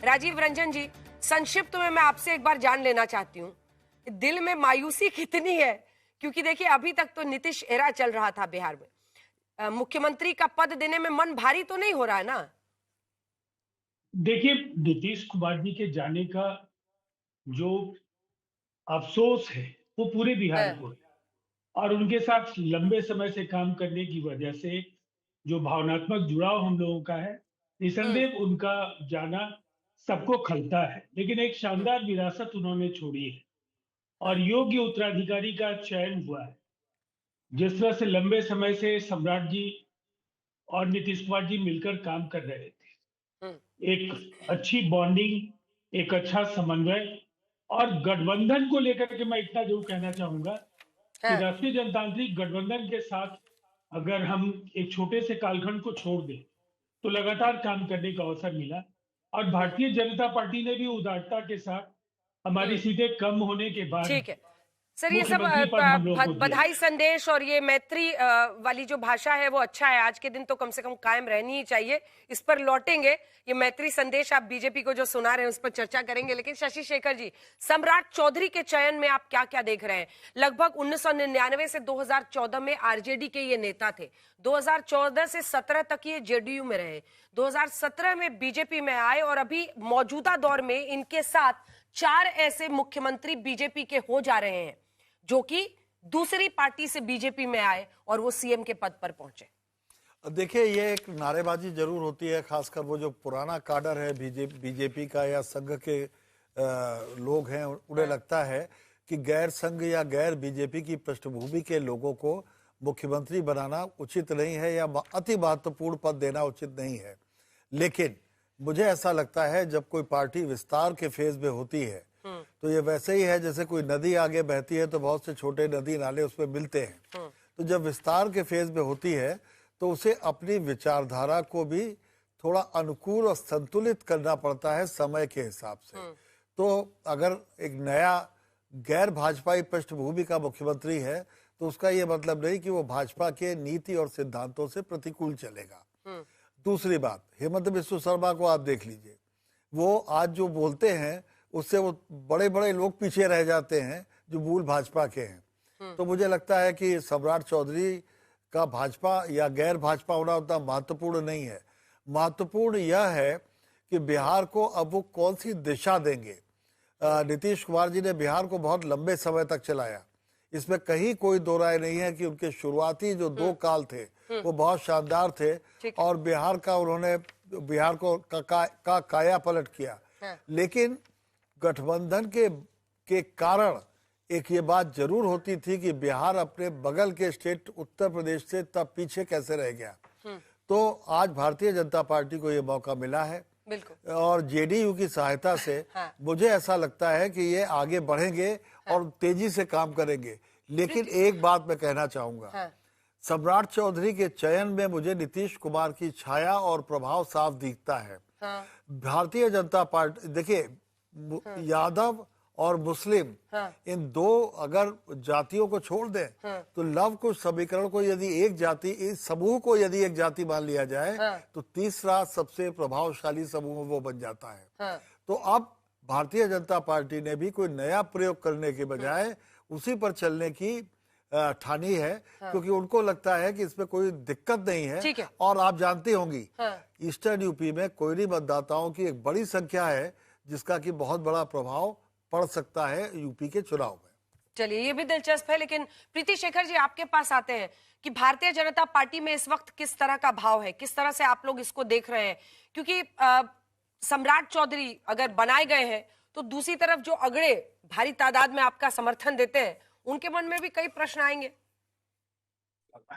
राजीव रंजन जी, संक्षिप्त में मैं आपसे एक बार जान लेना चाहती हूँ, दिल में मायूसी कितनी है? क्योंकि देखिए अभी तक तो नीतीश एरा चल रहा था बिहार में, मुख्यमंत्री का पद देने में मन भारी तो नहीं हो रहा है ना? देखिए, नीतीश कुमार जी के जाने का जो अफ़सोस है, वो पूरे बिहार हाँ, को है और उनके साथ लंबे समय से काम करने की वजह से जो भावनात्मक जुड़ाव हम लोगों का है, हम्म, निसंदेह उनका जाना सबको खलता है। लेकिन एक हम्म, शानदार विरासत उन्होंने छोड़ी है और हाँ, योग्य उत्तराधिकारी का चयन हुआ है। जिस तरह से लंबे समय से सम्राट जी और नीतीश कुमार जी मिलकर काम कर रहे थे। हम्म, एक अच्छी बॉन्डिंग, एक अच्छा समन्वय और गठबंधन को लेकर के मैं इतना ज़रूर कहना चाहूँगा कि हाँ, राष्ट्रीय जनतांत्रिक गठबंधन के साथ अगर हम एक छोटे से कालखंड को छोड़ दें, तो लगातार काम करने का अवसर मिला और हम्म, भारतीय जनता पार्टी ने भी उदारता के साथ हमारी हम्म, सीटें कम होने के बाद ठीक है। सर, ये सब मुख्यमंत्री पद हम लोगों को दिया। बधाई संदेश और ये मैत्री वाली जो भाषा है वो अच्छा है, आज के दिन तो कम से कम कायम रहनी ही चाहिए। इस पर लौटेंगे, ये मैत्री संदेश आप बीजेपी को जो सुना रहे हैं उस पर चर्चा करेंगे। लेकिन शशि शेखर जी, सम्राट चौधरी के चयन में आप क्या क्या देख रहे हैं? लगभग 1999 से 2014 में आरजेडी के ये नेता थे, 2014 से 17 तक ये जेडीयू में रहे, 2017 में बीजेपी में आए और अभी मौजूदा दौर में इनके साथ 4 ऐसे मुख्यमंत्री बीजेपी के हो जा रहे हैं जो कि दूसरी पार्टी से बीजेपी में आए और वो सीएम के पद पर पहुंचे। देखिए, ये एक नारेबाजी जरूर होती है, खासकर वो जो पुराना काडर है बीजेपी का या संघ के लोग हैं, उन्हें लगता है कि गैर संघ या गैर बीजेपी की पृष्ठभूमि के लोगों को मुख्यमंत्री बनाना उचित नहीं है या अति महत्वपूर्ण पद देना उचित नहीं है। लेकिन मुझे ऐसा लगता है जब कोई पार्टी विस्तार के फेज में होती है तो ये वैसे ही है जैसे कोई नदी आगे बहती है तो बहुत से छोटे नदी नाले उसमें मिलते हैं। तो जब विस्तार के फेज में होती है तो उसे अपनी विचारधारा को भी थोड़ा अनुकूल और संतुलित करना पड़ता है समय के हिसाब से। तो अगर एक नया गैर भाजपाई पृष्ठभूमि का मुख्यमंत्री है तो उसका ये मतलब नहीं कि वो भाजपा के नीति और सिद्धांतों से प्रतिकूल चलेगा। दूसरी बात, हेमंत बिस्व शर्मा को आप देख लीजिए, वो आज जो बोलते हैं उससे वो बड़े बड़े लोग पीछे रह जाते हैं जो मूल भाजपा के हैं। तो मुझे लगता है कि सम्राट चौधरी का भाजपा या गैर भाजपा होना उतना महत्वपूर्ण नहीं है। महत्वपूर्ण यह है कि बिहार को अब वो कौन सी दिशा देंगे। नीतीश कुमार जी ने बिहार को बहुत लंबे समय तक चलाया, इसमें कहीं कोई दो राय नहीं है कि उनके शुरुआती जो 2 काल थे वो बहुत शानदार थे और बिहार का उन्होंने बिहार को का काया पलट किया। लेकिन गठबंधन के कारण एक ये बात जरूर होती थी कि बिहार अपने बगल के स्टेट उत्तर प्रदेश से तब पीछे कैसे रह गया। तो आज भारतीय जनता पार्टी को ये मौका मिला है और जेडीयू की सहायता से मुझे ऐसा लगता है कि ये आगे बढ़ेंगे और तेजी से काम करेंगे। लेकिन एक बात मैं कहना चाहूंगा, सम्राट चौधरी के चयन में मुझे नीतीश कुमार की छाया और प्रभाव साफ दिखता है। भारतीय जनता पार्टी, देखिए, यादव और मुस्लिम, इन दो अगर जातियों को छोड़ दें तो लव कुश समीकरण को यदि एक जाति, इस समूह को यदि एक जाति मान लिया जाए तो तीसरा सबसे प्रभावशाली समूह वो बन जाता है। तो अब भारतीय जनता पार्टी ने भी कोई नया प्रयोग करने के बजाय उसी पर चलने की ठानी है, क्योंकि उनको लगता है कि इसमें कोई दिक्कत नहीं है। और आप जानती होंगी, ईस्टर्न यूपी में कोयरी मतदाताओं की एक बड़ी संख्या है जिसका कि बहुत बड़ा प्रभाव पड़ सकता है यूपी के चुनाव में। चलिए, ये भी दिलचस्प है। लेकिन प्रीति शेखर जी, आपके पास आते हैं कि भारतीय जनता पार्टी में इस वक्त किस तरह का भाव है, किस तरह से आप लोग इसको देख रहे हैं? क्योंकि सम्राट चौधरी अगर बनाए गए हैं तो दूसरी तरफ जो अगड़े भारी तादाद में आपका समर्थन देते हैं उनके मन में भी कई प्रश्न आएंगे।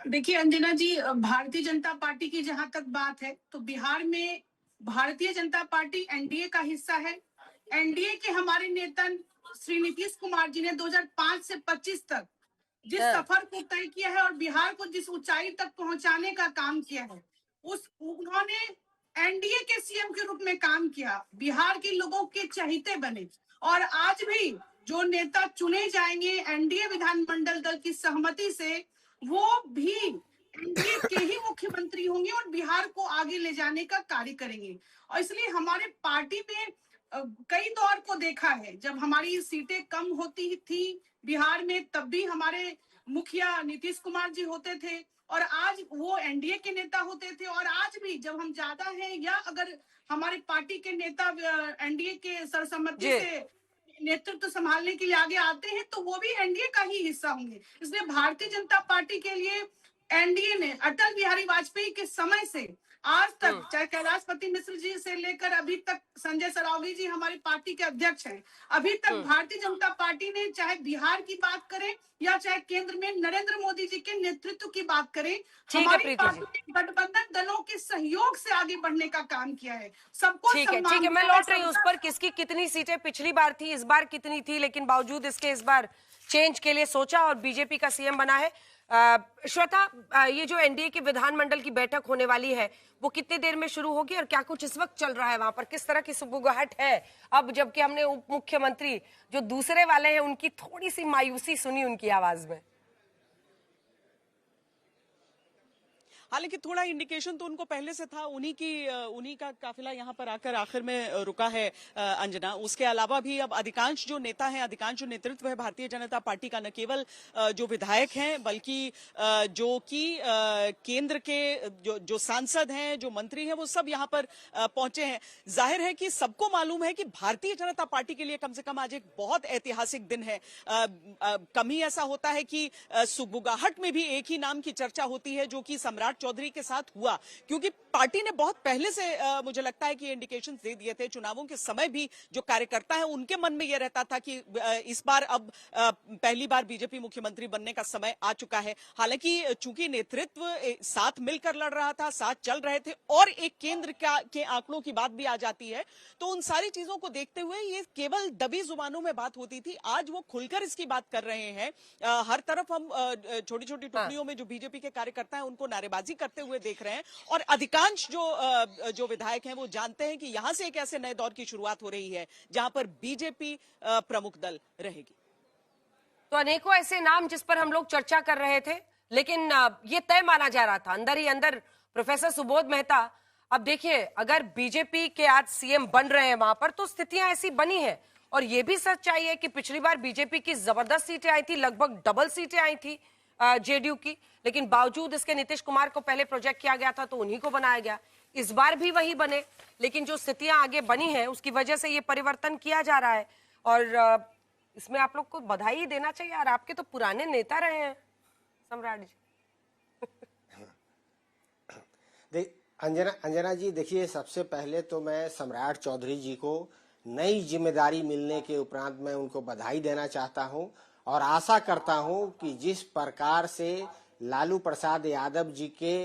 देखिए अंजना जी, भारतीय जनता पार्टी की जहां तक बात है तो बिहार में भारतीय जनता पार्टी एनडीए का हिस्सा है। एनडीए के हमारे नेता श्री नीतीश कुमार जी ने 2005 से 25 तक जिस सफर को तय किया है और बिहार को जिस ऊंचाई तक पहुंचाने का काम किया है, उन्होंने एनडीए के सीएम के रूप में काम किया, बिहार के लोगों के चहेते बने और आज भी जो नेता चुने जाएंगे एनडीए विधानमंडल दल की सहमति से, वो भी एनडीए के ही मुख्यमंत्री होंगे और बिहार को आगे ले जाने का कार्य करेंगे। और इसलिए हमारे पार्टी में कई दौर को देखा है, जब हमारी सीटें कम होती थी बिहार में, तब भी हमारे मुखिया नीतीश कुमार जी होते थे और आज वो एनडीए के नेता होते थे। और आज भी जब हम ज्यादा हैं या अगर हमारे पार्टी के नेता एनडीए के सर्वसम्मति जी। से नेतृत्व संभालने के लिए आगे आते हैं तो वो भी एनडीए का ही हिस्सा होंगे। इसलिए भारतीय जनता पार्टी के लिए एनडीए ने अटल बिहारी वाजपेयी के समय से आज तक, चाहे कैलाशपति मिश्र जी से लेकर अभी तक संजय सरावगी जी हमारी पार्टी के अध्यक्ष हैं, अभी तक भारतीय जनता पार्टी ने चाहे बिहार की बात करें या चाहे केंद्र में नरेंद्र मोदी जी के नेतृत्व की बात करें, ठीक है हमारी प्रीति पार्टी जी। ने गठबंधन दलों के सहयोग से आगे बढ़ने का काम किया है। सबको ठीक है, सम्मान ठीक है, मैं दिया लौट रही हूँ उस पर किसकी कितनी सीटें पिछली बार थी, इस बार कितनी थी, लेकिन बावजूद इसके इस बार चेंज के लिए सोचा और बीजेपी का सीएम बना है। श्वेता, ये जो एनडीए की विधानमंडल की बैठक होने वाली है वो कितनी देर में शुरू होगी और क्या कुछ इस वक्त चल रहा है वहां पर, किस तरह की सुगबुगाहट है अब, जबकि हमने उप मुख्यमंत्री जो दूसरे वाले हैं उनकी थोड़ी सी मायूसी सुनी उनकी आवाज में? हालांकि थोड़ा इंडिकेशन तो उनको पहले से था, उन्हीं का काफिला यहाँ पर आकर आखिर में रुका है अंजना। उसके अलावा भी अब अधिकांश जो नेता हैं, अधिकांश जो नेतृत्व है भारतीय जनता पार्टी का, न केवल जो विधायक हैं बल्कि जो कि केंद्र के जो सांसद हैं, जो मंत्री हैं, वो सब यहाँ पर पहुंचे हैं। जाहिर है कि सबको मालूम है कि भारतीय जनता पार्टी के लिए कम से कम आज एक बहुत ऐतिहासिक दिन है। कम ही ऐसा होता है कि सुगबुगाहट में भी एक ही नाम की चर्चा होती है जो कि सम्राट चौधरी के साथ हुआ, क्योंकि पार्टी ने बहुत पहले से मुझे लगता है कि इंडिकेशन दे दिए थे। चुनावों के समय भी जो कार्यकर्ता है उनके मन में यह रहता था कि इस बार अब पहली बार बीजेपी मुख्यमंत्री बनने का समय आ चुका है। हालांकि चूंकि नेतृत्व साथ मिलकर लड़ रहा था, साथ चल रहे थे और एक केंद्र के आंकड़ों की बात भी आ जाती है, तो उन सारी चीजों को देखते हुए ये केवल दबी जुबानों में बात होती थी। आज वो खुलकर इसकी बात कर रहे हैं। हर तरफ हम छोटी छोटी टुकड़ियों में जो बीजेपी के कार्यकर्ता हैं उनको नारेबाजी करते हुए देख रहे हैं और अधिकांश जो विधायक हैं वो जानते हैं कि यहां से एक ऐसे नए दौर की शुरुआत हो रही है जहां पर बीजेपी प्रमुख दल रहेगी। तो अनेकों ऐसे नाम जिस पर हम लोग चर्चा कर रहे थे, लेकिन ये तय माना जा रहा था अंदर ही अंदर। प्रोफेसर सुबोध मेहता, अब देखिए अगर बीजेपी के आज सीएम बन रहे हैं वहां पर तो स्थितियां ऐसी बनी है, और ये भी सच्चाई है कि पिछली बार बीजेपी की जबरदस्त सीटें आई थी, लगभग डबल सीटें आई थी जेडीयू की, लेकिन बावजूद इसके नीतीश कुमार को पहले प्रोजेक्ट किया गया था तो उन्हीं को बनाया गया। इस बार भी वही बने, लेकिन जो स्थितियां आगे बनी हैं उसकी वजह से ये परिवर्तन किया जा रहा है और इसमें आप लोग को बधाई देना चाहिए यार, आपके तो पुराने नेता रहे हैं सम्राट जी। अंजना जी, देखिए सबसे पहले तो मैं सम्राट चौधरी जी को नई जिम्मेदारी मिलने के उपरांत मैं उनको बधाई देना चाहता हूं और आशा करता हूं कि जिस प्रकार से लालू प्रसाद यादव जी के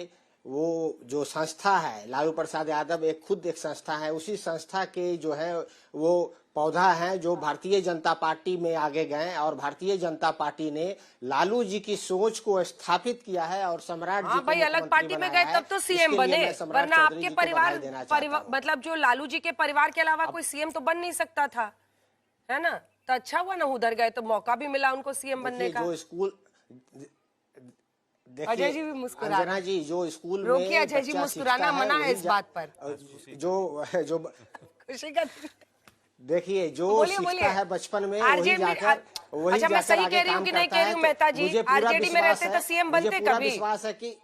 वो जो संस्था है, लालू प्रसाद यादव खुद एक संस्था है, उसी संस्था के जो है वो पौधा है जो भारतीय जनता पार्टी में आगे गए और भारतीय जनता पार्टी ने लालू जी की सोच को स्थापित किया है और सम्राट जी भाई अलग पार्टी में गए तब तो सीएम बने, वरना आपके परिवार मतलब जो लालू जी के परिवार के अलावा कोई सीएम तो बन नहीं सकता था, है ना? तो अच्छा हुआ ना उधर गए तो मौका भी मिला उनको सीएम बनने का। जो स्कूल अजय जी भी मुस्कुरा अंजना जी, जो स्कूल में रोकिए अजय जी, मुस्कुराना मना है इस बात पर। जो खुशी का देखिए जो सीखता है बचपन में वही जाकर अच्छा, मैं सही कह रही हूँ कि नहीं कह रही हूँ मेहता जी? आरजेडी में रहते तो सीएम बनते कभी? विश्वास है कि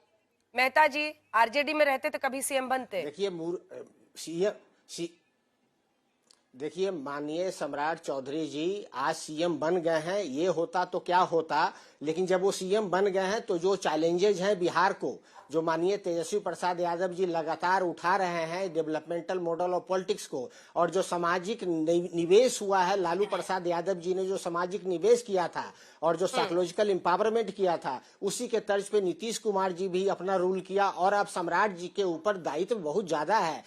मेहता जी आरजेडी में रहते तो कभी सीएम बनते? देखिए माननीय सम्राट चौधरी जी आज सीएम बन गए हैं, ये होता तो क्या होता, लेकिन जब वो सीएम बन गए हैं तो जो चैलेंजेज हैं बिहार को, जो माननीय तेजस्वी प्रसाद यादव जी लगातार उठा रहे हैं डेवलपमेंटल मॉडल ऑफ पॉलिटिक्स को, और जो सामाजिक निवेश हुआ है, लालू प्रसाद यादव जी ने जो सामाजिक निवेश किया था और जो साइकोलॉजिकल एम्पावरमेंट किया था, उसी के तर्ज पे नीतीश कुमार जी भी अपना रूल किया और अब सम्राट जी के ऊपर दायित्व बहुत ज्यादा है